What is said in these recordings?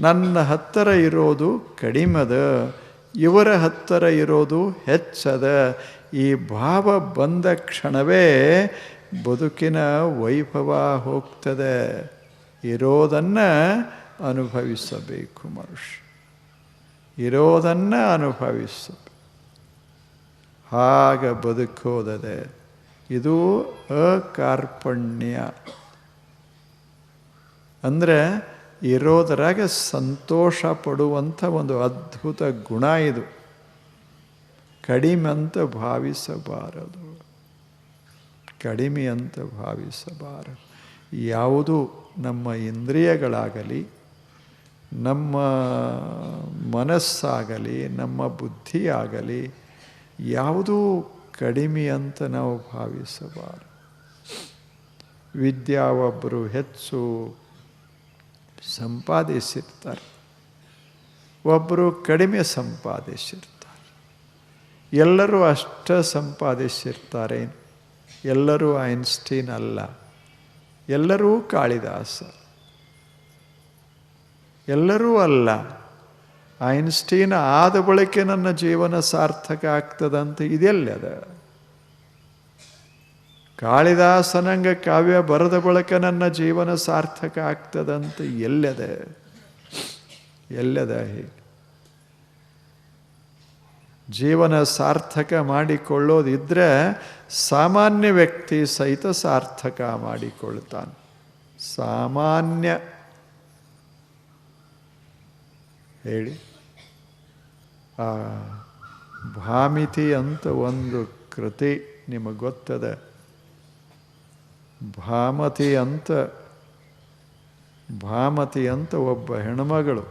ನನ್ನ ಹತ್ತಿರ ಇರೋದು ಕಡಿಮೆದ, ಇವರ ಹತ್ತಿರ ಇರೋದು ಹೆಚ್ಚದ. ಈ ಭಾವ ಬಂದ ಕ್ಷಣವೇ ಬದುಕಿನ ವೈಭವ ಹೋಗ್ತದೆ. ಇರೋದನ್ನು ಅನುಭವಿಸಬೇಕು ಮನುಷ್ಯ, ಇರೋದನ್ನು ಅನುಭವಿಸಬೇಕು. ಹಾಗೆ ಬದುಕೋದದೆ. ಇದು ಅಕಾರ್ಪಣ್ಯ. ಅಂದರೆ ಇರೋದರಾಗ ಸಂತೋಷ ಪಡುವಂಥ ಒಂದು ಅದ್ಭುತ ಗುಣ ಇದು. ಕಡಿಮೆ ಅಂತ ಭಾವಿಸಬಾರದು, ಕಡಿಮೆ ಅಂತ ಭಾವಿಸಬಾರದು. ಯಾವುದು ನಮ್ಮ ಇಂದ್ರಿಯಗಳಾಗಲಿ, ನಮ್ಮ ಮನಸ್ಸಾಗಲಿ, ನಮ್ಮ ಬುದ್ಧಿಯಾಗಲಿ ಯಾವುದೂ ಕಡಿಮೆ ಅಂತ ನಾವು ಭಾವಿಸಬಾರದು. ವಿದ್ಯಾ ಒಬ್ಬರು ಹೆಚ್ಚು ಸಂಪಾದಿಸಿರ್ತಾರೆ, ಒಬ್ಬರು ಕಡಿಮೆ ಸಂಪಾದಿಸಿರ್ತಾರೆ. ಎಲ್ಲರೂ ಅಷ್ಟ ಸಂಪಾದಿಸಿರ್ತಾರೆ. ಎಲ್ಲರೂ ಐನ್ಸ್ಟೀನ್ ಅಲ್ಲ, ಎಲ್ಲರೂ ಕಾಳಿದಾಸ, ಎಲ್ಲರೂ ಅಲ್ಲ. ಐನ್ಸ್ಟೀನ್ ಆದ ಬಳಿಕ ನನ್ನ ಜೀವನ ಸಾರ್ಥಕ ಆಗ್ತದಂತ ಇದೆಲ್ಲದ. ಕಾಳಿದಾಸನಂಗ ಕಾವ್ಯ ಬರೆದ ಬಳಿಕ ನನ್ನ ಜೀವನ ಸಾರ್ಥಕ ಆಗ್ತದಂತ ಎಲ್ಲದ ಹೀಗೆ. ಜೀವನ ಸಾರ್ಥಕ ಮಾಡಿಕೊಳ್ಳೋದಿದ್ರೆ ಸಾಮಾನ್ಯ ವ್ಯಕ್ತಿ ಸಹಿತ ಸಾರ್ಥಕ ಮಾಡಿಕೊಳ್ತಾನೆ. ಸಾಮಾನ್ಯ ಹೇಳಿ. ಭಾಮಿತಿ ಅಂತ ಒಂದು ಕೃತಿ ನಿಮಗೆ ಗೊತ್ತದ. ಭಾಮತಿ ಅಂತ ಒಬ್ಬ ಹೆಣ್ಮಗಳು.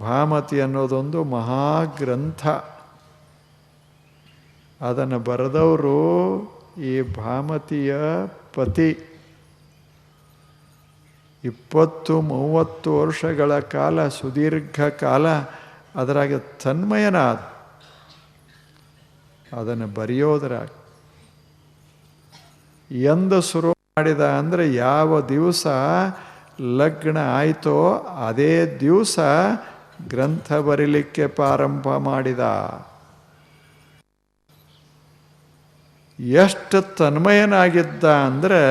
ಭಾಮತಿ ಅನ್ನೋದೊಂದು ಮಹಾಗ್ರಂಥ. ಅದನ್ನು ಬರೆದವರು ಈ ಭಾಮತಿಯ ಪತಿ 20-30 ವರ್ಷಗಳ ಕಾಲ, ಸುದೀರ್ಘ ಕಾಲ ಅದರಾಗ ತನ್ಮಯನಾದ. ಅದನ್ನು ಬರೆಯೋದ್ರಾಗ ಎಂದು ಶುರು ಮಾಡಿದ ಅಂದರೆ ಯಾವ ದಿವಸ ಲಗ್ನ ಆಯಿತೋ ಅದೇ ದಿವಸ ಗ್ರಂಥ ಬರೀಲಿಕ್ಕೆ ಪ್ರಾರಂಭ ಮಾಡಿದ. ಎಷ್ಟು ತನ್ಮಯನಾಗಿದ್ದ ಅಂದರೆ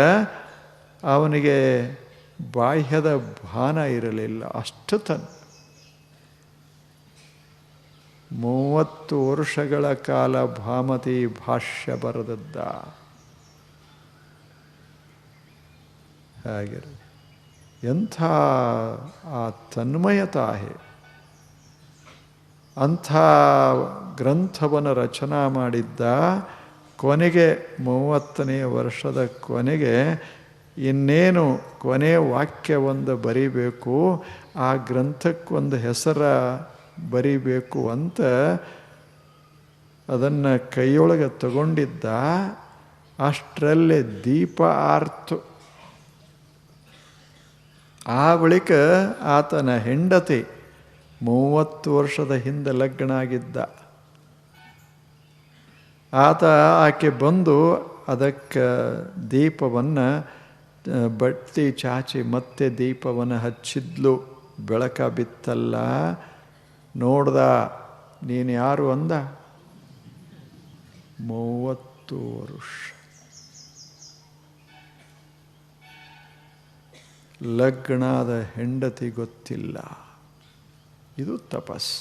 ಅವನಿಗೆ ಬಾಹ್ಯದ ಭಾನ ಇರಲಿಲ್ಲ. ಅಷ್ಟು 30 ವರ್ಷಗಳ ಕಾಲ ಭಾಮತಿ ಭಾಷ್ಯ ಬರೆದದ್ದ. ಹಾಗೆ ಎಂಥ ಆ ತನ್ಮಯತಾಹೆ. ಅಂಥ ಗ್ರಂಥವನ್ನು ರಚನಾ ಮಾಡಿದ್ದ. ಕೊನೆಗೆ 30ನೇ ವರ್ಷದ ಕೊನೆಗೆ ಇನ್ನೇನು ಕೊನೆ ವಾಕ್ಯವೊಂದು ಬರೀಬೇಕು, ಆ ಗ್ರಂಥಕ್ಕೊಂದು ಹೆಸರ ಬರೀಬೇಕು ಅಂತ ಅದನ್ನು ಕೈಯೊಳಗೆ ತಗೊಂಡಿದ್ದ. ಅಷ್ಟರಲ್ಲೇ ದೀಪ ಆರ್ತು. ಆ ಬಳಿಕ ಆತನ ಹೆಂಡತಿ 30 ವರ್ಷದ ಹಿಂದೆ ಲಗ್ನ ಆಗಿದ್ದ. ಆಕೆ ಬಂದು ಅದಕ್ಕೆ ದೀಪವನ್ನು ಬಟ್ಟಿ ಚಾಚಿ ಮತ್ತೆ ದೀಪವನ್ನು ಹಚ್ಚಿದ್ಲು. ಬೆಳಕ ಬಿತ್ತಲ್ಲ. ನೋಡ್ದ, ನೀನು ಯಾರು ಅಂದ. 30 ವರ್ಷ ಲಗ್ನಾದ ಹೆಂಡತಿ ಗೊತ್ತಿಲ್ಲ. ಇದು ತಪಸ್.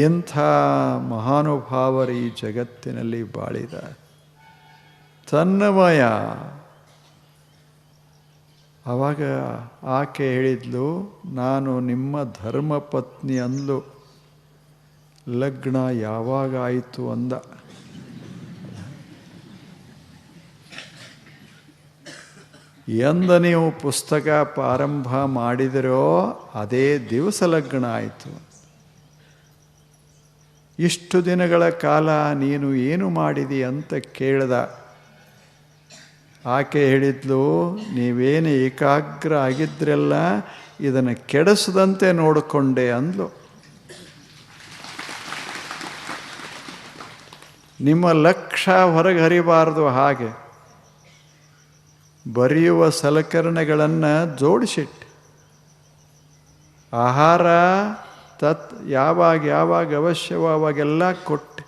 ಎಂಥ ಮಹಾನುಭಾವರು ಈ ಜಗತ್ತಿನಲ್ಲಿ ಬಾಳಿದ. ತನ್ಮಯ. ಆವಾಗ ಆಕೆ ಹೇಳಿದ್ಲು, ನಾನು ನಿಮ್ಮ ಧರ್ಮಪತ್ನಿ ಅಂದ್ಲು. ಲಗ್ನ ಯಾವಾಗ ಆಯಿತು ಅಂದ. ಎಂದು ನೀವು ಪುಸ್ತಕ ಪ್ರಾರಂಭ ಮಾಡಿದಿರೋ ಅದೇ ದಿವಸ ಲಗ್ನ ಆಯಿತು. ಇಷ್ಟು ದಿನಗಳ ಕಾಲ ನೀನು ಏನು ಮಾಡಿದಿ ಅಂತ ಕೇಳ್ದ. ಆಕೆ ಹೇಳಿದ್ಲು, ನೀವೇನು ಏಕಾಗ್ರ ಆಗಿದ್ರಲ್ಲ, ಇದನ್ನು ಕೆಡಿಸದಂತೆ ನೋಡಿಕೊಂಡೆ ಅಂದ್ಲು. ನಿಮ್ಮ ಲಕ್ಷ್ಯ ಹೊರಗೆ ಹರಿಬಾರ್ದು. ಹಾಗೆ ಬರೆಯುವ ಸಲಕರಣೆಗಳನ್ನು ಜೋಡಿಸಿಟ್ಟು ಆಹಾರ ಯಾವಾಗ ಅವಶ್ಯವೋ ಅವಾಗೆಲ್ಲ ಕೊಟ್ಟು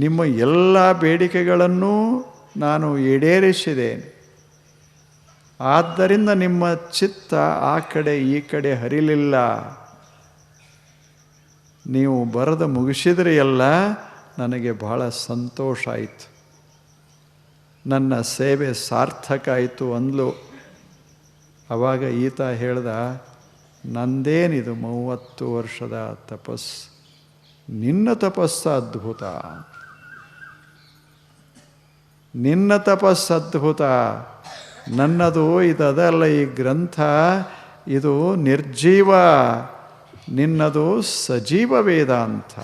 ನಿಮ್ಮ ಎಲ್ಲ ಬೇಡಿಕೆಗಳನ್ನು ನಾನು ಈಡೇರಿಸಿದ್ದೇನೆ. ಆದ್ದರಿಂದ ನಿಮ್ಮ ಚಿತ್ತ ಆ ಕಡೆ ಈ ಕಡೆ ಹರಿಲಿಲ್ಲ. ನೀವು ಬರೆದು ಮುಗಿಸಿದ್ರಿ ಎಲ್ಲ, ನನಗೆ ಬಹಳ ಸಂತೋಷ ಆಯಿತು, ನನ್ನ ಸೇವೆ ಸಾರ್ಥಕ ಆಯಿತು ಅಂದ್ಲು. ಆವಾಗ ಈತ ಹೇಳ್ದ, ನಂದೇನಿದು 30 ವರ್ಷದ ತಪಸ್ಸು, ನಿನ್ನ ತಪಸ್ಸು ಅದ್ಭುತ, ನಿನ್ನ ತಪಸ್ಸು ಅದ್ಭುತ, ನನ್ನದು ಇದಲ್ಲ. ಈ ಗ್ರಂಥ ಇದು ನಿರ್ಜೀವ, ನಿನ್ನದು ಸಜೀವ ವೇದಾಂತ.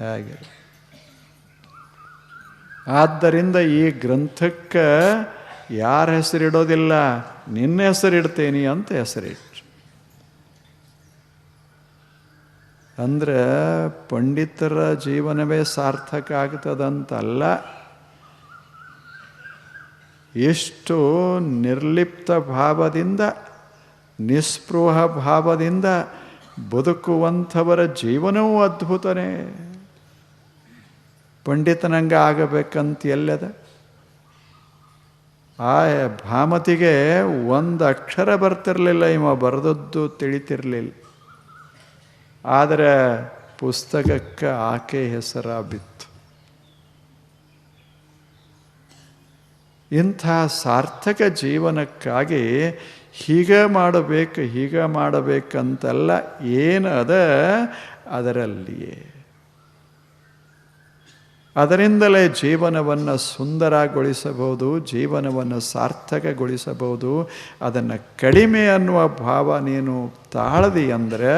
ಹಾಗೆ ಆದ್ದರಿಂದ ಈ ಗ್ರಂಥಕ್ಕೆ ಯಾರ ಹೆಸರಿಡೋದಿಲ್ಲ, ನಿನ್ನ ಹೆಸರಿಡ್ತೇನೆ ಅಂತ ಹೆಸರಿಟ್ಟು. ಅಂದರೆ ಪಂಡಿತರ ಜೀವನವೇ ಸಾರ್ಥಕ ಆಗ್ತದಂತಲ್ಲ, ಎಷ್ಟು ನಿರ್ಲಿಪ್ತ ಭಾವದಿಂದ ನಿಸ್ಪೃಹ ಭಾವದಿಂದ ಬದುಕುವಂಥವರ ಜೀವನವೂ ಅದ್ಭುತನೇ. ಪಂಡಿತನಂಗೆ ಆಗಬೇಕಂತ ಎಲ್ಲದ? ಆ ಭಾಮತಿಗೆ ಒಂದು ಅಕ್ಷರ ಬರ್ತಿರಲಿಲ್ಲ, ಇವ ಬರೆದದ್ದು ತಿಳಿತಿರಲಿಲ್ಲ. ಆದರೆ ಪುಸ್ತಕಕ್ಕೆ ಆಕೆ ಹೆಸರ ಬಿತ್ತು. ಇಂಥ ಸಾರ್ಥಕ ಜೀವನಕ್ಕಾಗಿ ಹೀಗೆ ಮಾಡಬೇಕಂತಲ್ಲ, ಏನು ಅದ ಅದರಲ್ಲಿಯೇ. ಅದರಿಂದಲೇ ಜೀವನವನ್ನು ಸುಂದರಗೊಳಿಸಬಹುದು, ಜೀವನವನ್ನು ಸಾರ್ಥಕಗೊಳಿಸಬಹುದು. ಅದನ್ನು ಕಡಿಮೆ ಅನ್ನುವ ಭಾವ ನೀನು ತಾಳದಿ ಅಂದರೆ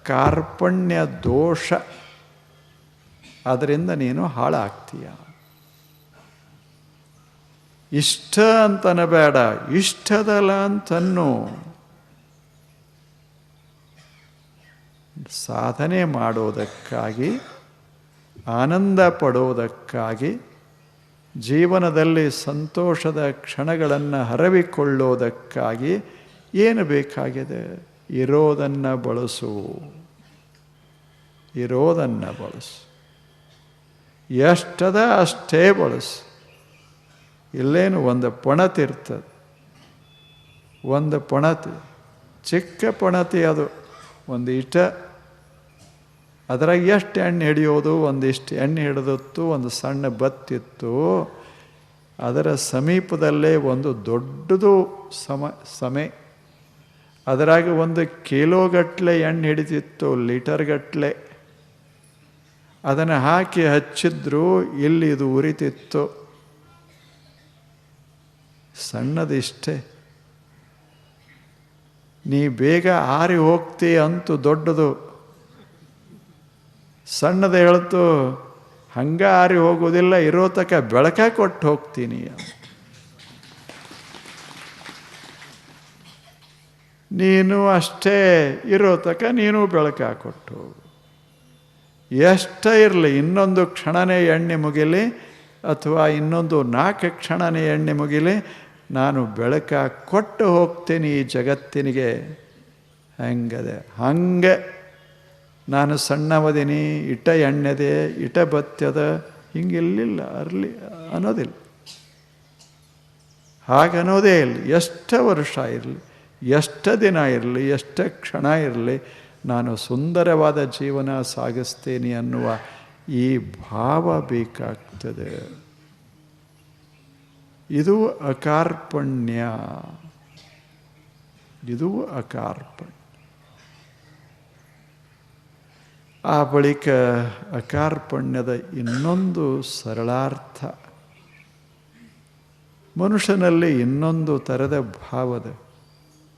ಕಾರ್ಪಣ್ಯ ದೋಷ, ಅದರಿಂದ ನೀನು ಹಾಳಾಗ್ತೀಯ. ಇಷ್ಟ ಅಂತನಬೇಡ, ಇಷ್ಟದಲ್ಲ ಅಂತನ್ನು. ಸಾಧನೆ ಮಾಡೋದಕ್ಕಾಗಿ, ಆನಂದ ಪಡೋದಕ್ಕಾಗಿ, ಜೀವನದಲ್ಲಿ ಸಂತೋಷದ ಕ್ಷಣಗಳನ್ನು ಹರವಿಕೊಳ್ಳೋದಕ್ಕಾಗಿ ಏನು ಬೇಕಾಗಿದೆ? ಇರೋದನ್ನು ಬಳಸು, ಇರೋದನ್ನು ಬಳಸು. ಎಷ್ಟದ ಅಷ್ಟೇ ಬಳಸು. ಇಲ್ಲೇನು ಒಂದು ಪಣತಿರ್ತದೆ, ಒಂದು ಪಣತಿ, ಚಿಕ್ಕ ಪಣತಿ, ಅದು ಒಂದು ಇಷ್ಟ. ಅದರಾಗ ಎಷ್ಟು ಎಣ್ಣೆ ಹಿಡಿಯೋದು? ಒಂದಿಷ್ಟು ಎಣ್ಣೆ ಹಿಡಿದತ್ತು, ಒಂದು ಸಣ್ಣ ಬತ್ತಿತ್ತು. ಅದರ ಸಮೀಪದಲ್ಲೇ ಒಂದು ದೊಡ್ಡದು ಸಮೆ. ಅದರಾಗ 1 ಕಿಲೋಗಟ್ಟಲೆ ಎಣ್ಣೆ ಹಿಡಿತಿತ್ತು, ಲೀಟರ್ಗಟ್ಟಲೆ. ಅದನ್ನು ಹಾಕಿ ಹಚ್ಚಿದ್ರು, ಇಲ್ಲಿ ಇದು ಉರಿತಿತ್ತು. ಸಣ್ಣದಿಷ್ಟೇ. ನೀ ಬೇಗ ಆರಿ ಹೋಗ್ತಿ ಅಂತೂ ದೊಡ್ಡದು. ಸಣ್ಣದು ಹೇಳ್ತು, ಹಂಗ ಆರಿ ಹೋಗೋದಿಲ್ಲ, ಇರೋ ತಕ ಬೆಳಕ ಕೊಟ್ಟು ಹೋಗ್ತೀನಿ. ನೀನು ಅಷ್ಟೇ, ಇರೋ ತಕ ನೀನು ಬೆಳಕ ಕೊಟ್ಟು ಹೋಗು. ಎಷ್ಟೇ ಇರಲಿ, ಇನ್ನೊಂದು ಕ್ಷಣನೇ ಎಣ್ಣೆ ಮುಗಿಲಿ, ಅಥವಾ ಇನ್ನೊಂದು 4 ಕ್ಷಣನೇ ಎಣ್ಣೆ ಮುಗಿಲಿ, ನಾನು ಬೆಳಕ ಕೊಟ್ಟು ಹೋಗ್ತೀನಿ ಈ ಜಗತ್ತಿನಿಗೆ. ಹೆಂಗದೆ ಹಂಗೆ ನಾನು ಸಣ್ಣವದೀನಿ, ಇಟ ಎಣ್ಣೆದೆ, ಇಟ ಬತ್ತದ, ಹಿಂಗಿಲ್ಲಿಲ್ಲ, ಅನ್ನೋದಿಲ್ಲ. ಹಾಗನ್ನೋದೇ ಇಲ್ಲ. ಎಷ್ಟು ವರ್ಷ ಇರಲಿ, ಎಷ್ಟು ದಿನ ಇರಲಿ, ಎಷ್ಟು ಕ್ಷಣ ಇರಲಿ, ನಾನು ಸುಂದರವಾದ ಜೀವನ ಸಾಗಿಸ್ತೇನೆ ಅನ್ನುವ ಈ ಭಾವ ಬೇಕಾಗ್ತದೆ. ಇದು ಅಕಾರ್ಪಣ್ಯ, ಇದು ಅಕಾರ್ಪಣ್ಯ. ಆ ಬಳಿಕ ಅಕಾರ್ಪಣ್ಯದ ಇನ್ನೊಂದು ಸರಳಾರ್ಥ, ಮನುಷ್ಯನಲ್ಲಿ ಇನ್ನೊಂದು ಥರದ ಭಾವದ.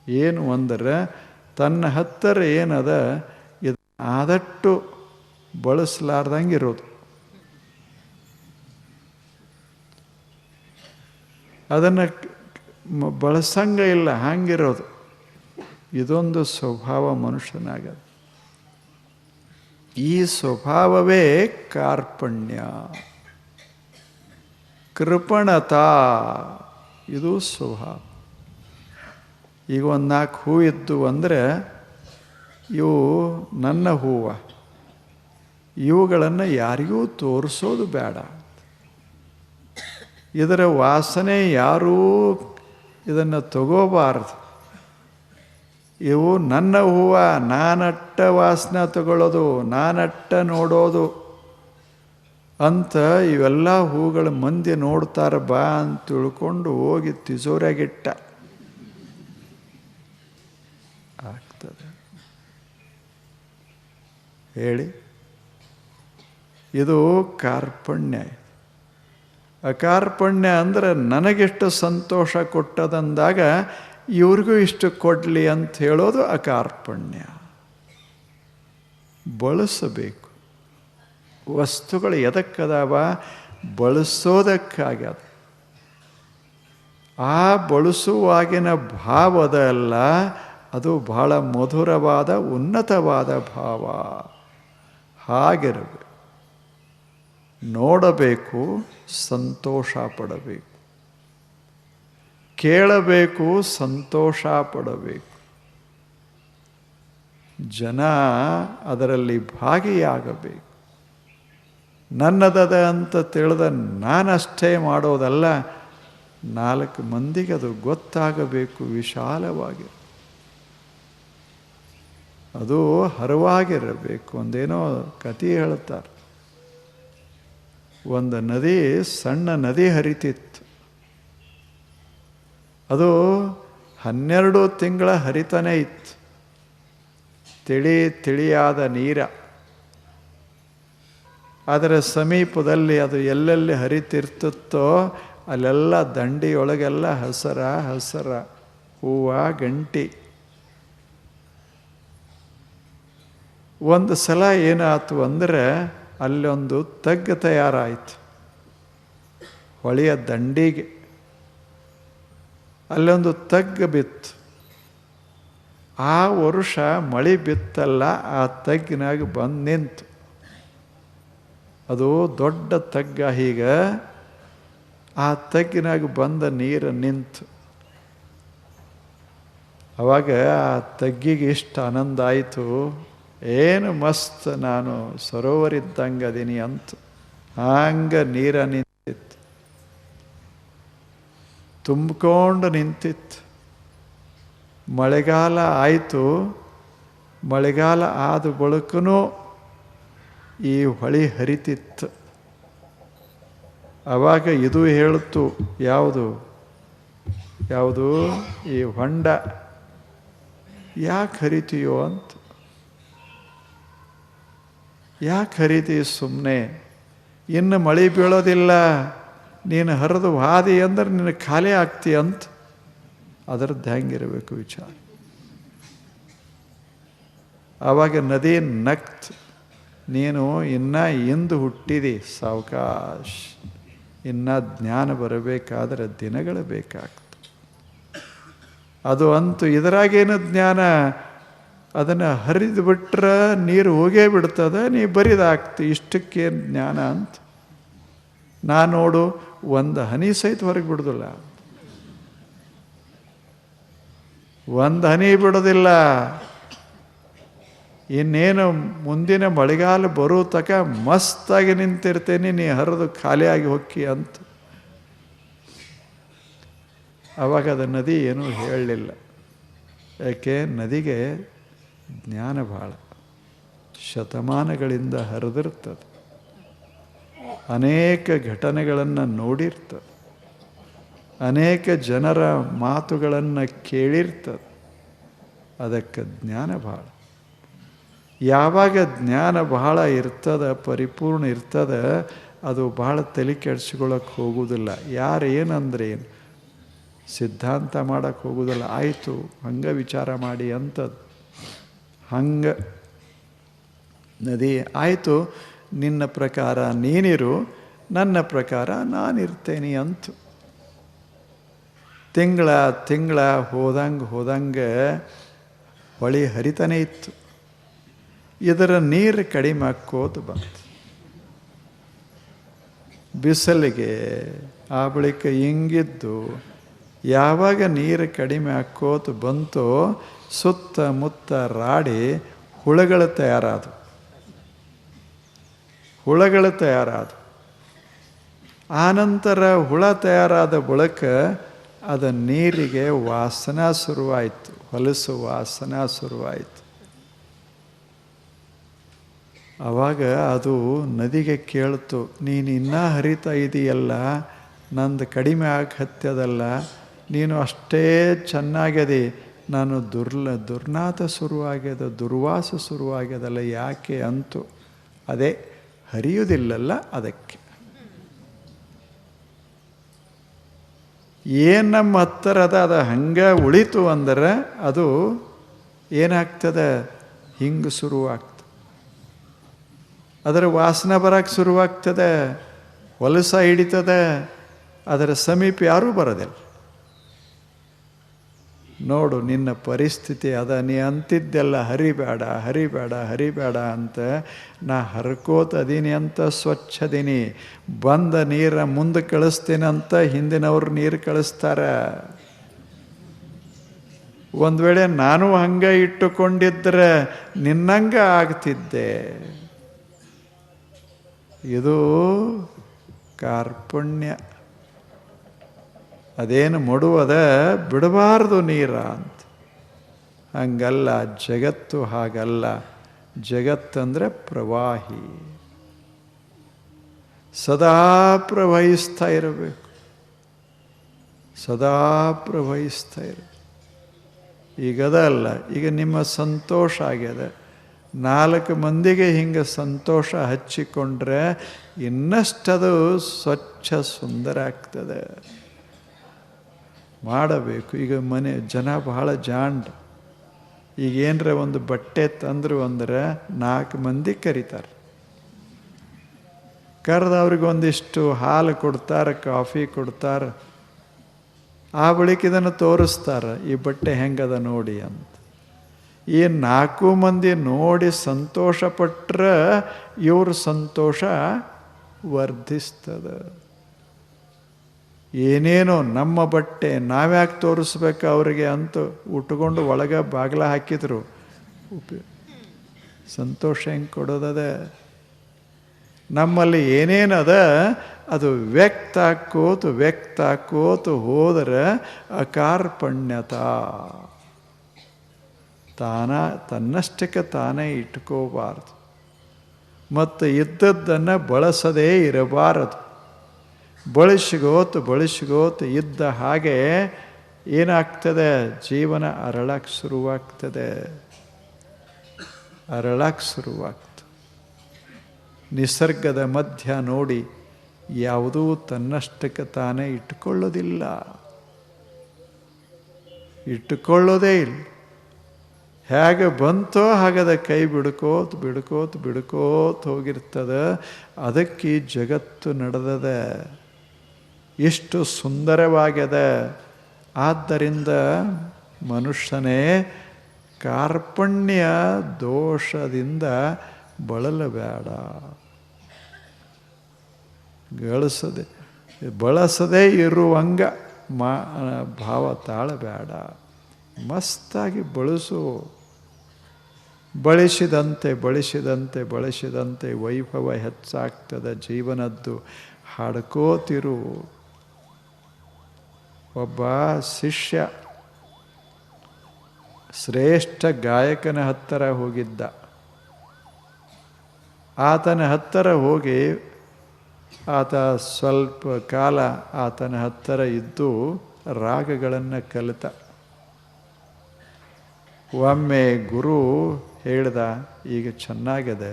ಏನು ಅಂದರೆ, ತನ್ನ ಹತ್ತಿರ ಏನದ ಇದು ಆದಷ್ಟು ಬಳಸಲಾರ್ದಂಗಿರೋದು, ಅದನ್ನು ಬಳಸಂಗ ಇಲ್ಲ, ಹಾಗಿರೋದು. ಇದೊಂದು ಸ್ವಭಾವ ಮನುಷ್ಯನಾಗದು. ಈ ಸ್ವಭಾವವೇ ಕಾರ್ಪಣ್ಯ. ಕೃಪಣತಾ ಇದು ಸ್ವಭಾವ. ಈಗ ಒಂದು 4 ಹೂ ಇದ್ದು ಅಂದರೆ ಇವು ನನ್ನ ಹೂವು, ಇವುಗಳನ್ನು ಯಾರಿಗೂ ತೋರಿಸೋದು ಬೇಡ. ಇದರ ವಾಸನೆ ಯಾರೂ ಇದನ್ನು ತಗೋಬಾರ್ದು. ಇವು ನನ್ನ ಹೂವು, ನಾನಟ್ಟ ವಾಸನೆ ತಗೊಳ್ಳೋದು, ನಾನಟ್ಟ ನೋಡೋದು ಅಂತ ಇವೆಲ್ಲ ಹೂಗಳ ಮಂದಿ ನೋಡ್ತಾರೆ ಬಾ ಅಂತ ತಿಳ್ಕೊಂಡು ಹೋಗಿ ತಿಜೋರಿಯಾಗಿಟ್ಟ ಆಗ್ತದೆ ಹೇಳಿ. ಇದು ಕಾರ್ಪಣ್ಯ. ಅಕಾರ್ಪಣ್ಯ ಅಂದರೆ ನನಗೆಷ್ಟು ಸಂತೋಷ ಕೊಟ್ಟದಂದಾಗ ಇವ್ರಿಗೂ ಇಷ್ಟು ಕೊಡಲಿ ಅಂತ ಹೇಳೋದು ಅಕಾರ್ಪಣ್ಯ. ಬಳಸಬೇಕು. ವಸ್ತುಗಳು ಎದಕ್ಕದಾವ? ಬಳಸೋದಕ್ಕಾಗ್ಯದ. ಆ ಬಳಸುವಾಗಿನ ಭಾವದ ಅಲ್ಲ, ಅದು ಬಹಳ ಮಧುರವಾದ ಉನ್ನತವಾದ ಭಾವ. ಹಾಗಿರಬೇಕು. ನೋಡಬೇಕು, ಸಂತೋಷ ಪಡಬೇಕು. ಕೇಳಬೇಕು, ಸಂತೋಷ ಪಡಬೇಕು. ಜನ ಅದರಲ್ಲಿ ಭಾಗಿಯಾಗಬೇಕು. ನನ್ನದದ ಅಂತ ತಿಳಿದ ನಾನಷ್ಟೇ ಮಾಡೋದಲ್ಲ, 4 ಮಂದಿಗೆ ಅದು ಗೊತ್ತಾಗಬೇಕು. ವಿಶಾಲವಾಗಿ ಅದು ಹರವಾಗಿರಬೇಕು. ಒಂದೇನೋ ಕಥೆ ಹೇಳ್ತಾರೆ. ಒಂದು ನದಿ, ಸಣ್ಣ ನದಿ ಹರಿತಿತ್ತು. ಅದು 12 ತಿಂಗಳ ಹರಿತಾನೇ ಇತ್ತು. ತಿಳಿಯಾದ ನೀರ. ಅದರ ಸಮೀಪದಲ್ಲಿ ಅದು ಎಲ್ಲೆಲ್ಲಿ ಹರಿತಿರ್ತಿತ್ತೋ ಅಲ್ಲೆಲ್ಲ ದಂಡಿಯೊಳಗೆಲ್ಲ ಹಸರ ಹೂವ, ಗಂಟಿ. ಒಂದು ಸಲ ಏನಾಯ್ತು ಅಂದರೆ ಅಲ್ಲೊಂದು ತಗ್ಗು ತಯಾರಾಯಿತು ಹೊಳೆಯ ದಂಡಿಗೆ. ಅಲ್ಲೊಂದು ತಗ್ಗು ಬಿತ್ತು. ಆ ವರ್ಷ ಮಳೆ ಬಿತ್ತಲ್ಲ, ಆ ತಗ್ಗಿನಾಗ ಬಂದು ನಿಂತು. ಅದು ದೊಡ್ಡ ತಗ್ಗ. ಹೀಗೆ ಆ ತಗ್ಗಿನಾಗ ಬಂದ ನೀರು ನಿಂತು. ಅವಾಗ ಆ ತಗ್ಗಿಗೆ ಇಷ್ಟು ಆನಂದ ಆಯಿತು. ಏನು ಮಸ್ತ್, ನಾನು ಸರೋವರಿದ್ದಂಗೆ ಅದೀನಿ ಅಂತ. ಹಂಗೆ ನೀರ ನಿಂತಿತ್ತು, ತುಂಬಿಕೊಂಡು ನಿಂತಿತ್ತು. ಮಳೆಗಾಲ ಆಯಿತು. ಮಳೆಗಾಲ ಆದ ಬಳಿಕೂ ಈ ಹೊಳೆ ಹರಿತಿತ್ತು. ಆವಾಗ ಇದು ಹೇಳ್ತು, ಯಾವುದು ಈ ಹೊಂಡ ಯಾಕೆ ಹರಿತೀಯೋ ಅಂತ. ಯಾಕೆ ಹರಿತೀಯ ಸುಮ್ಮನೆ? ಇನ್ನು ಮಳೆ ಬೀಳೋದಿಲ್ಲ, ನೀನು ಹರಿದು ಹಾದಿ ಅಂದ್ರೆ ನಿನಗೆ ಖಾಲಿ ಆಗ್ತೀಯ ಅಂತ. ಅದರದ್ದು ಹೆಂಗಿರಬೇಕು ವಿಚಾರ. ಆವಾಗ ನದಿ ನಕ್ತು, ನೀನು ಇನ್ನೂ ಇಂದು ಹುಟ್ಟಿದಿ, ಸಾವಕಾಶ. ಇನ್ನು ಜ್ಞಾನ ಬರಬೇಕಾದ್ರೆ ದಿನಗಳು ಬೇಕಾಗ್ತದೆ. ಅದು ಅಂತೂ ಇದರಾಗೇನು ಜ್ಞಾನ? ಅದನ್ನು ಹರಿದು ಬಿಟ್ರೆ ನೀರು ಹೋಗೇ ಬಿಡ್ತದೆ, ನೀ ಬರಿದಾಗ್ತಿ. ಇಷ್ಟಕ್ಕೇನು ಜ್ಞಾನ ಅಂತ. ನೋಡು, ಒಂದು ಹನಿ ಸಹಿತ ಹೊರಗೆ ಬಿಡೋದಿಲ್ಲ. ಒಂದು ಹನಿ ಬಿಡೋದಿಲ್ಲ. ಇನ್ನೇನು ಮುಂದಿನ ಮಳೆಗಾಲ ಬರೋ ತಕ ಮಸ್ತಾಗಿ ನಿಂತಿರ್ತೇನೆ, ನೀ ಹರಿದು ಖಾಲಿಯಾಗಿ ಹೊಕ್ಕಿ ಅಂತ. ಆವಾಗ ಅದು ನದಿ ಏನೂ ಹೇಳಲಿಲ್ಲ. ಯಾಕೆ? ನದಿಗೆ ಜ್ಞಾನ ಭಾಳ, ಶತಮಾನಗಳಿಂದ ಹರಿದಿರ್ತದೆ, ಅನೇಕ ಘಟನೆಗಳನ್ನು ನೋಡಿರ್ತದೆ, ಅನೇಕ ಜನರ ಮಾತುಗಳನ್ನು ಕೇಳಿರ್ತದೆ. ಅದಕ್ಕೆ ಜ್ಞಾನ ಭಾಳ. ಯಾವಾಗ ಜ್ಞಾನ ಬಹಳ ಇರ್ತದೆ, ಪರಿಪೂರ್ಣ ಇರ್ತದೆ, ಅದು ಬಹಳ ತಲೆ ಕೆಡಿಸ್ಕೊಳ್ಳೋಕೆ ಹೋಗುವುದಿಲ್ಲ. ಯಾರು ಏನಂದ್ರೆ ಏನು ಸಿದ್ಧಾಂತ ಮಾಡೋಕ್ಕೆ ಹೋಗುವುದಿಲ್ಲ. ಆಯಿತು, ಹಂಗೆ ವಿಚಾರ ಮಾಡಿ ಅಂಥದ್ದು. ಹಂಗೆ ನದಿ ಆಯಿತು, ನಿನ್ನ ಪ್ರಕಾರ ನೀನಿರು, ನನ್ನ ಪ್ರಕಾರ ನಾನಿರ್ತೇನೆ ಅಂತು. ತಿಂಗಳ ಹೋದಂಗೆ ಹೊಳೆ ಹರಿತಾನೆ ಇತ್ತು. ಇದರ ನೀರು ಕಡಿಮೆ ಆಕ್ಕೋತ ಬಂತು. ಬಿಸಿಲಿಗೆ ಆ ಬಳಿಕ ಹಿಂಗಿದ್ದು ಯಾವಾಗ ನೀರು ಕಡಿಮೆ ಹಾಕೋತು ಬಂತೋ ಸುತ್ತಮುತ್ತ ರಾಡಿ ಹುಳಗಳು ತಯಾರಾದವು. ಆನಂತರ ಹುಳ ತಯಾರಾದ ಬಳಿಕ ಅದ ನೀರಿಗೆ ವಾಸನ ಶುರುವಾಯಿತು, ಹೊಲಸು ವಾಸನ ಶುರುವಾಯಿತು. ಆವಾಗ ಅದು ನದಿಗೆ ಕೇಳ್ತು, ನೀನು ಇನ್ನೂ ಹರಿತಾ ಇದೆಯಲ್ಲ, ನಂದು ಕಡಿಮೆ ಹತ್ಯದಲ್ಲ, ನೀನು ಅಷ್ಟೇ ಚೆನ್ನಾಗ್ಯದಿ, ನಾನು ದುರ್ನಾತ ಶುರುವಾಗ್ಯದ, ದುರ್ವಾಸ ಶುರುವಾಗ್ಯದಲ್ಲ, ಯಾಕೆ ಅಂತು. ಅದೇ ಹರಿಯುವುದಿಲ್ಲಲ್ಲ ಅದಕ್ಕೆ. ಏನು ನಮ್ಮ ಹತ್ತಿರ ಅದು ಹಂಗೆ ಉಳಿತು ಅಂದ್ರೆ ಅದು ಏನಾಗ್ತದೆ, ಹಿಂಗೆ ಶುರುವಾಗ್ತದೆ, ಅದರ ವಾಸನೆ ಬರೋಕ್ಕೆ ಶುರುವಾಗ್ತದೆ, ಹೊಲಸ ಹಿಡಿತದೆ, ಅದರ ಸಮೀಪ ಯಾರೂ ಬರೋದಿಲ್ಲ. ನೋಡು ನಿನ್ನ ಪರಿಸ್ಥಿತಿ ಅದ. ನೀ ಅಂತಿದ್ದೆಲ್ಲ ಹರಿಬೇಡ ಹರಿಬೇಡ ಹರಿಬೇಡ ಅಂತ, ನಾ ಹರ್ಕೋತ ಅದೀನಿ ಅಂತ ಸ್ವಚ್ಛದೀನಿ. ಬಂದ ನೀರ ಮುಂದೆ ಕಳಿಸ್ತೇನಂತ ಹಿಂದಿನವ್ರು ನೀರು ಕಳಿಸ್ತಾರೆ. ಒಂದು ವೇಳೆ ನಾನು ಹಂಗೆ ಇಟ್ಟುಕೊಂಡಿದ್ದರೆ ನಿನ್ನಂಗ ಆಗ್ತಿದ್ದೆ. ಇದು ಕಾರ್ಪಣ್ಯ. ಅದೇನು ಮಡುವದ ಬಿಡಬಾರ್ದು ನೀರ ಅಂತ. ಹಂಗಲ್ಲ ಜಗತ್ತು, ಹಾಗಲ್ಲ. ಜಗತ್ತಂದರೆ ಪ್ರವಾಹಿ, ಸದಾ ಪ್ರವಹಿಸ್ತಾ ಇರಬೇಕು, ಸದಾ ಪ್ರವಹಿಸ್ತಾ ಇರಬೇಕು. ಈಗದಲ್ಲ, ಈಗ ನಿಮ್ಮ ಸಂತೋಷ ಆಗ್ಯದ, 4 ಮಂದಿಗೆ ಹಿಂಗೆ ಸಂತೋಷ ಹಚ್ಚಿಕೊಂಡ್ರೆ ಇನ್ನಷ್ಟದು ಸ್ವಚ್ಛ ಸುಂದರ ಆಗ್ತದೆ. ಮಾಡಬೇಕು. ಈಗ ಜನ ಬಹಳ ಜಾಂಡ್. ಈಗೇನರ ಒಂದು ಬಟ್ಟೆ ತಂದರು ಅಂದ್ರೆ 4 ಮಂದಿ ಕರೀತಾರೆ. ಕರೆದು ಅವ್ರಿಗೆ ಒಂದಿಷ್ಟು ಹಾಲು ಕೊಡ್ತಾರೆ, ಕಾಫಿ ಕೊಡ್ತಾರೆ. ಆ ಬಳಿಕ ಇದನ್ನು ತೋರಿಸ್ತಾರೆ, ಈ ಬಟ್ಟೆ ಹೆಂಗದ ನೋಡಿ ಅಂತ. ಈ 4 ಮಂದಿ ನೋಡಿ ಸಂತೋಷಪಟ್ಟರೆ ಇವ್ರ ಸಂತೋಷ ವರ್ಧಿಸ್ತದೆ. ಏನೇನೋ ನಮ್ಮ ಬಟ್ಟೆ ನಾವ್ಯಾಕೆ ತೋರಿಸ್ಬೇಕು ಅವರಿಗೆ ಅಂತ ಉಟ್ಕೊಂಡು ಒಳಗೆ ಬಾಗಿಲ ಹಾಕಿದ್ರು. ಸಂತೋಷ ಹೆಂಗೆ ಕೊಡೋದದ? ನಮ್ಮಲ್ಲಿ ಏನೇನದ ಅದು ವ್ಯಕ್ತ ಆಕೋತು ಹೋದರೆ ಅಕಾರ್ಪಣ್ಯತಾ. ತನ್ನಷ್ಟಕ್ಕೆ ತಾನೇ ಇಟ್ಕೋಬಾರ್ದು. ಮತ್ತು ಇದ್ದದ್ದನ್ನು ಬಳಸದೇ ಇರಬಾರದು. ಬಳಸಿಗೋತು ಇದ್ದ ಹಾಗೆ ಏನಾಗ್ತದೆ, ಜೀವನ ಅರಳಕ್ಕೆ ಶುರುವಾಗ್ತದೆ. ನಿಸರ್ಗದ ಮಧ್ಯ ನೋಡಿ ಯಾವುದೂ ತನ್ನಷ್ಟಕ್ಕೆ ತಾನೇ ಇಟ್ಟುಕೊಳ್ಳೋದೇ ಇಲ್ಲ. ಹೇಗೆ ಬಂತೋ ಹಾಗದ ಕೈ ಬಿಡ್ಕೋತ ಹೋಗಿರ್ತದೆ. ಅದಕ್ಕೆ ಈ ಜಗತ್ತು ನಡೆದದ, ಎಷ್ಟು ಸುಂದರವಾಗ್ಯದ. ಆದ್ದರಿಂದ ಮನುಷ್ಯನೇ ಕಾರ್ಪಣ್ಯ ದೋಷದಿಂದ ಬಳಲಬೇಡ, ಬಳಸದೇ ಇರುವಂಗ ಭಾವ ತಾಳಬೇಡ. ಮಸ್ತಾಗಿ ಬಳಸು. ಬಳಸಿದಂತೆ ವೈಭವ ಹೆಚ್ಚಾಗ್ತದೆ ಜೀವನದ್ದು. ಹಾಡ್ಕೋತಿರು. ಒಬ್ಬ ಶಿಷ್ಯ ಶ್ರೇಷ್ಠ ಗಾಯಕನ ಹತ್ತಿರ ಹೋಗಿದ್ದ. ಆತನ ಹತ್ತಿರ ಹೋಗಿ ಆತ ಸ್ವಲ್ಪ ಕಾಲ ಆತನ ಹತ್ತಿರ ಇದ್ದು ರಾಗಗಳನ್ನು ಕಲಿತ. ಒಮ್ಮೆ ಗುರು ಹೇಳ್ದ, ಈಗ ಚೆನ್ನಾಗಿದೆ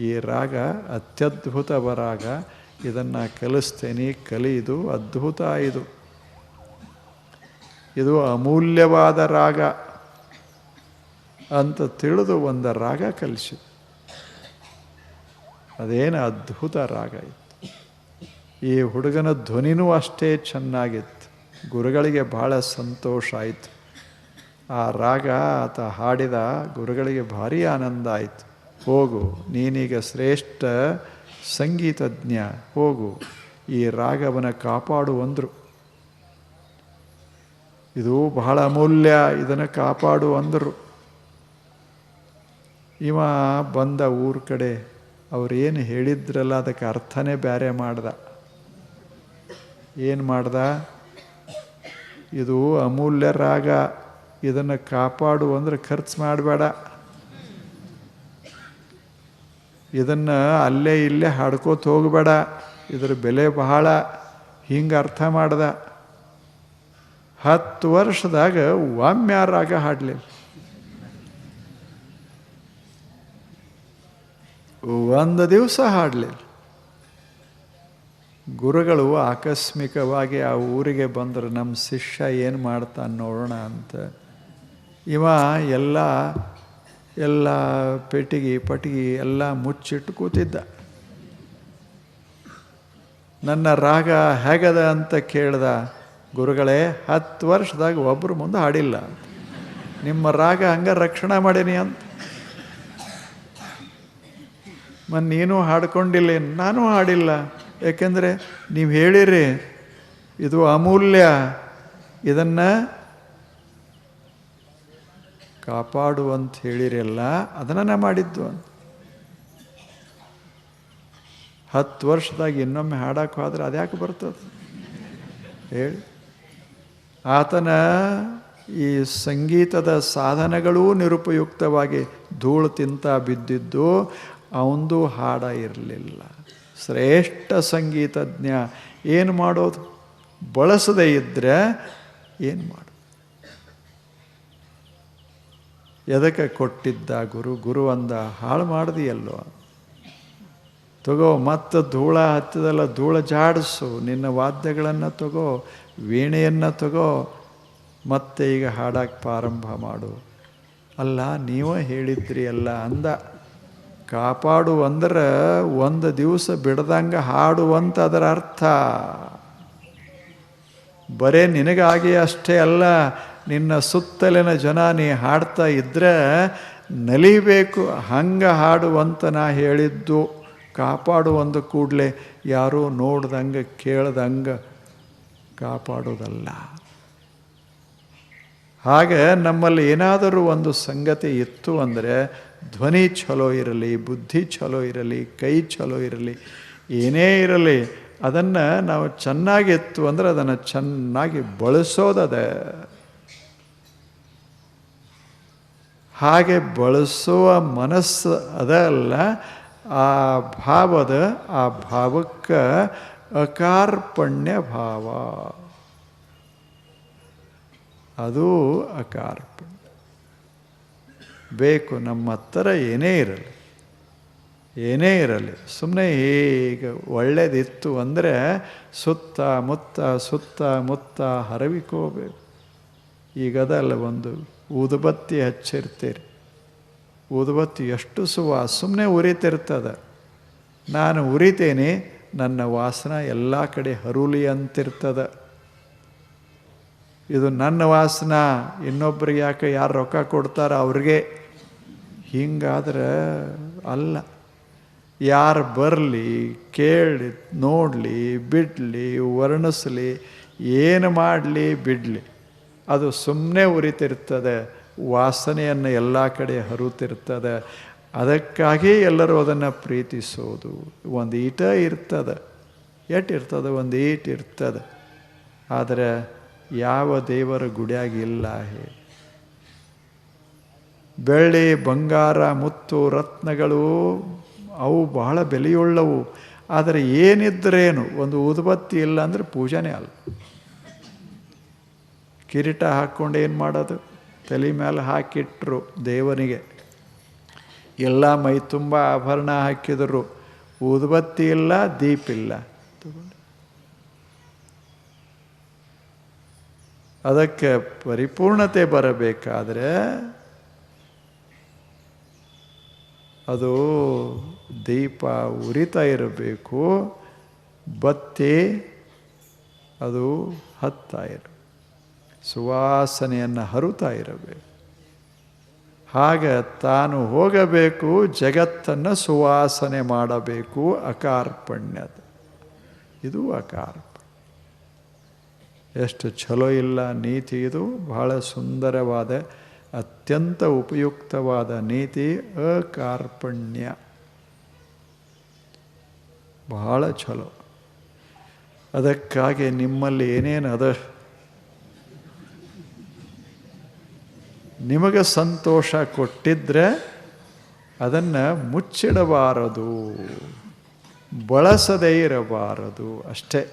ಈ ರಾಗ, ಅತ್ಯದ್ಭುತ ರಾಗ, ಇದನ್ನು ಕಲಿಸ್ತೇನೆ, ಕಲಿಯುವುದು ಅದ್ಭುತ. ಇದು ಅಮೂಲ್ಯವಾದ ರಾಗ ಅಂತ ತಿಳಿದು ಒಂದು ರಾಗ ಕಲಿಸಿ. ಅದೇನು ಅದ್ಭುತ ರಾಗ ಇತ್ತು. ಈ ಹುಡುಗನ ಧ್ವನಿನೂ ಅಷ್ಟೇ ಚೆನ್ನಾಗಿತ್ತು. ಗುರುಗಳಿಗೆ ಬಹಳ ಸಂತೋಷ ಆಯಿತು. ಆ ರಾಗ ಆತ ಹಾಡಿದ. ಗುರುಗಳಿಗೆ ಭಾರಿ ಆನಂದ ಆಯಿತು. ಹೋಗು, ನೀನೀಗ ಶ್ರೇಷ್ಠ ಸಂಗೀತಜ್ಞ, ಹೋಗು, ಈ ರಾಗವನ್ನು ಕಾಪಾಡು ಅಂದರು. ಇದು ಬಹಳ ಅಮೂಲ್ಯ, ಇದನ್ನು ಕಾಪಾಡು ಅಂದರು. ಇವ ಬಂದ ಊರ ಕಡೆ ಅವ್ರೇನು ಹೇಳಿದ್ರಲ್ಲ ಅದಕ್ಕೆ ಅರ್ಥನೇ ಬೇರೆ ಮಾಡ್ದ. ಏನು ಮಾಡ್ದ? ಇದು ಅಮೂಲ್ಯ ರಾಗ, ಇದನ್ನು ಕಾಪಾಡು ಅಂದರೆ ಖರ್ಚು ಮಾಡಬೇಡ, ಇದನ್ನು ಅಲ್ಲೇ ಇಲ್ಲೇ ಹಾಡ್ಕೋತ ಹೋಗಬೇಡ, ಇದರ ಬೆಲೆ ಬಹಳ, ಹಿಂಗೆ ಅರ್ಥ ಮಾಡ್ದ. 10 ವರ್ಷದಾಗ ಒಮ್ಮೆ ರಾಗ ಹಾಡಲಿಲ್ಲ. ಒಂದು ದಿವಸ ಹಾಡಲಿಲ್ಲ. ಗುರುಗಳು ಆಕಸ್ಮಿಕವಾಗಿ ಆ ಊರಿಗೆ ಬಂದರು. ನಮ್ಮ ಶಿಷ್ಯ ಏನು ಮಾಡ್ತಾನೆ ನೋಡೋಣ ಅಂತ. ಇವ ಎಲ್ಲ ಪೆಟ್ಟಿಗೆ ಪಟ್ಟಿಗೆ ಎಲ್ಲ ಮುಚ್ಚಿಟ್ಟು ಕೂತಿದ್ದ. ನನ್ನ ರಾಗ ಹೇಗದ ಅಂತ ಕೇಳ್ದ. ಗುರುಗಳೇ, 10 ವರ್ಷದಾಗ ಒಬ್ಬರು ಮುಂದೆ ಹಾಡಿಲ್ಲ, ನಿಮ್ಮ ರಾಗ ಹಂಗೆ ರಕ್ಷಣೆ ಮಾಡೀನಿ ಅಂತ. ನೀನು ಹಾಡ್ಕೊಂಡಿಲ್ಲ, ನಾನು ಹಾಡಿಲ್ಲ, ಯಾಕೆಂದರೆ ನೀವು ಹೇಳಿರಿ ಇದು ಅಮೂಲ್ಯ, ಇದನ್ನು ಕಾಪಾಡು ಅಂತ ಹೇಳಿರಲ್ಲ, ಅದನ್ನು ಮಾಡಿದ್ದು ಅಂತ. 10 ವರ್ಷದಾಗ ಇನ್ನೊಮ್ಮೆ ಹಾಡಕ್ಕೆ ಹೋದ್ರೆ ಅದ್ಯಾಕೆ ಬರ್ತದೆ ಹೇಳಿ? ಆತನ ಈ ಸಂಗೀತದ ಸಾಧನಗಳೂ ನಿರುಪಯುಕ್ತವಾಗಿ ಧೂಳು ತಿಂತ ಬಿದ್ದಿದ್ದು, ಅವಂದು ಹಾಡ ಇರಲಿಲ್ಲ. ಶ್ರೇಷ್ಠ ಸಂಗೀತಜ್ಞ. ಏನು ಮಾಡೋದು? ಬಳಸದೇ ಇದ್ದರೆ ಏನು ಮಾಡೋದು? ಎದಕ್ಕೆ ಕೊಟ್ಟಿದ್ದ ಗುರು ಅಂದ, ಹಾಳು ಮಾಡಿದೆಯಲ್ಲೋ, ತಗೋ ಮತ್ತು ಧೂಳ ಹತ್ತದಲ್ಲ, ಧೂಳ ಜಾಡಿಸು, ನಿನ್ನ ವಾದ್ಯಗಳನ್ನು ತಗೋ, ವೀಣೆಯನ್ನು ತಗೋ, ಮತ್ತೆ ಈಗ ಹಾಡಕ್ಕೆ ಪ್ರಾರಂಭ ಮಾಡು. ಅಲ್ಲ, ನೀವೇ ಹೇಳಿದ್ರಿ ಅಲ್ಲ ಅಂದ. ಕಾಪಾಡು ಅಂದ್ರೆ ಒಂದು ದಿವಸ ಬಿಡ್ದಂಗೆ ಹಾಡುವಂತ ಅದರ ಅರ್ಥ. ಬರೇ ನಿನಗಾಗಿ ಅಷ್ಟೇ ಅಲ್ಲ, ನಿನ್ನ ಸುತ್ತಲಿನ ಜನ ನೀ ಹಾಡ್ತಾ ಇದ್ದರೆ ನಲಿಬೇಕು, ಹಂಗೆ ಹಾಡುವಂತ ನಾ ಹೇಳಿದ್ದು. ಕಾಪಾಡುವಂದು ಕೂಡಲೇ ಯಾರೂ ನೋಡ್ದಂಗೆ ಕೇಳ್ದಂಗೆ ಕಾಪಾಡೋದಲ್ಲ. ಹಾಗೆ ನಮ್ಮಲ್ಲಿ ಏನಾದರೂ ಒಂದು ಸಂಗತಿ ಇತ್ತು ಅಂದರೆ, ಧ್ವನಿ ಚಲೋ ಇರಲಿ, ಬುದ್ಧಿ ಚಲೋ ಇರಲಿ, ಕೈ ಚಲೋ ಇರಲಿ, ಏನೇ ಇರಲಿ, ಅದನ್ನು ನಾವು ಚೆನ್ನಾಗಿತ್ತು ಅಂದರೆ ಅದನ್ನು ಚೆನ್ನಾಗಿ ಬಳಸೋದದೆ. ಹಾಗೆ ಬಳಸುವ ಮನಸ್ಸು ಅದಲ್ಲ, ಆ ಭಾವಕ್ಕೆ ಅಕಾರ್ಪಣ್ಯ ಭಾವ, ಅದು ಅಕಾರ್ಪಣ್ಯ ಬೇಕು. ನಮ್ಮ ಹತ್ತಿರ ಏನೇ ಇರಲಿ ಸುಮ್ಮನೆ ಹೀಗೆ ಒಳ್ಳೇದಿತ್ತು ಅಂದರೆ ಸುತ್ತ ಮುತ್ತ ಹರವಿಕೋಬೇಕು. ಈಗದಲ್ಲ, ಒಂದು ಊದುಬತ್ತಿ ಹಚ್ಚಿರ್ತೀರಿ, ಊದುಬತ್ತಿ ಎಷ್ಟು ಸುಮ್ಮನೆ ಉರಿತಿರ್ತದೆ. ನಾನು ಉರಿತೇನೆ, ನನ್ನ ವಾಸನ ಎಲ್ಲ ಕಡೆ ಹರುಲಿ ಅಂತಿರ್ತದೆ. ಇದು ನನ್ನ ವಾಸನ, ಇನ್ನೊಬ್ರಿಗೆ ಯಾಕೆ ಯಾರು ರೊಕ್ಕ ಕೊಡ್ತಾರೋ ಅವ್ರಿಗೆ. ಹಿಂಗಾದ್ರೆ ಅಲ್ಲ. ಯಾರು ಬರಲಿ, ಕೇಳಿ, ನೋಡಲಿ, ಬಿಡಲಿ, ವರ್ಣಿಸಲಿ, ಏನು ಮಾಡಲಿ, ಬಿಡಲಿ, ಅದು ಸುಮ್ಮನೆ ಉರಿತಿರ್ತದೆ, ವಾಸನೆಯನ್ನು ಎಲ್ಲ ಕಡೆ ಹರುತ್ತಿರ್ತದೆ. ಅದಕ್ಕಾಗಿ ಎಲ್ಲರೂ ಅದನ್ನು ಪ್ರೀತಿಸೋದು. ಒಂದು ಈಟ ಇರ್ತದೆ, ಎಷ್ಟಿರ್ತದೆ? ಒಂದು ಈಟ್ ಇರ್ತದೆ. ಆದರೆ ಯಾವ ದೇವರ ಗುಡಿಯಾಗಿಲ್ಲ ಹೇಳಿ. ಬೆಳ್ಳಿ, ಬಂಗಾರ, ಮುತ್ತು, ರತ್ನಗಳು ಅವು ಬಹಳ ಬೆಲೆಯುಳ್ಳವು. ಆದರೆ ಏನಿದ್ರೇನು, ಒಂದು ಊದುಬತ್ತಿ ಇಲ್ಲ ಅಂದರೆ ಪೂಜೆನೇ ಅಲ್ಲ. ಕಿರೀಟ ಹಾಕ್ಕೊಂಡು ಏನು ಮಾಡೋದು? ತಲೆ ಮೇಲೆ ಹಾಕಿಟ್ರು ದೇವನಿಗೆ, ಎಲ್ಲ ಮೈ ತುಂಬ ಆಭರಣ ಹಾಕಿದರು, ಊದುಬತ್ತಿ ಇಲ್ಲ, ದೀಪ ಇಲ್ಲ. ಅದಕ್ಕೆ ಪರಿಪೂರ್ಣತೆ ಬರಬೇಕಾದ್ರೆ ಅದು ದೀಪ ಉರಿತಾ ಇರಬೇಕು, ಬತ್ತಿ ಅದು ಹತ್ತಾ ಇರಬೇಕು, ಸುವಾಸನೆಯನ್ನು ಹರುತ್ತಾ ಇರಬೇಕು. ಹಾಗೆ ತಾನು ಹೋಗಬೇಕು, ಜಗತ್ತನ್ನು ಸುವಾಸನೆ ಮಾಡಬೇಕು, ಅಕಾರ್ಪಣ್ಯದ. ಇದು ಅಕಾರ್ಪಣ್ಯ. ಎಷ್ಟು ಛಲೋ ಇಲ್ಲ ನೀತಿ ಇದು. ಬಹಳ ಸುಂದರವಾದ ಅತ್ಯಂತ ಉಪಯುಕ್ತವಾದ ನೀತಿ ಅಕಾರ್ಪಣ್ಯ. ಬಹಳ ಛಲೋ. ಅದಕ್ಕಾಗಿ ನಿಮ್ಮಲ್ಲಿ ಏನೇನು ಅದ, ನಿಮಗೆ ಸಂತೋಷ ಕೊಟ್ಟಿದ್ರೆ ಅದನ್ನು ಮುಚ್ಚಿಡಬಾರದು, ಬಳಸದೇ ಇರಬಾರದು. ಅಷ್ಟೇ.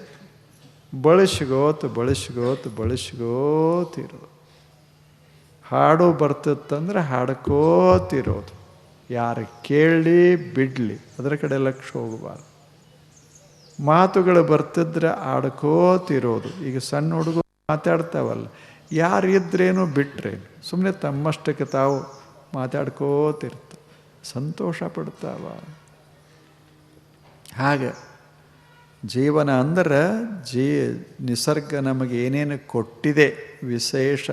ಬಳಸ್ಕೋತಿರೋದು. ಹಾಡು ಬರ್ತಿತ್ತಂದ್ರೆ ಹಾಡ್ಕೋತಿರೋದು. ಯಾರು ಕೇಳಲಿ ಬಿಡಲಿ ಅದರ ಕಡೆ ಲಕ್ಷ್ಯ ಹೋಗಬಾರ್ದು. ಮಾತುಗಳು ಬರ್ತಿದ್ರೆ ಆಡ್ಕೋತಿರೋದು. ಈಗ ಸಣ್ಣ ಹುಡುಗರು ಮಾತಾಡ್ತಾವಲ್ಲ, ಯಾರು ಇದ್ರೇನು ಬಿಟ್ರೇನು, ಸುಮ್ಮನೆ ತಮ್ಮಷ್ಟಕ್ಕೆ ತಾವು ಮಾತಾಡ್ಕೋತಿರ್ತ, ಸಂತೋಷ ಪಡ್ತಾವ. ಹಾಗೆ ಜೀವನ ಅಂದ್ರೆ ನಿಸರ್ಗ ನಮಗೆ ಏನೇನು ಕೊಟ್ಟಿದೆ ವಿಶೇಷ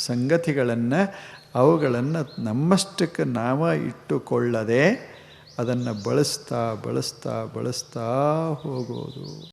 ಸಂಗತಿಗಳನ್ನು, ಅವುಗಳನ್ನು ನಮ್ಮಷ್ಟಕ್ಕೆ ನಾವು ಇಟ್ಟುಕೊಳ್ಳದೆ ಅದನ್ನು ಬಳಸ್ತಾ ಹೋಗೋದು.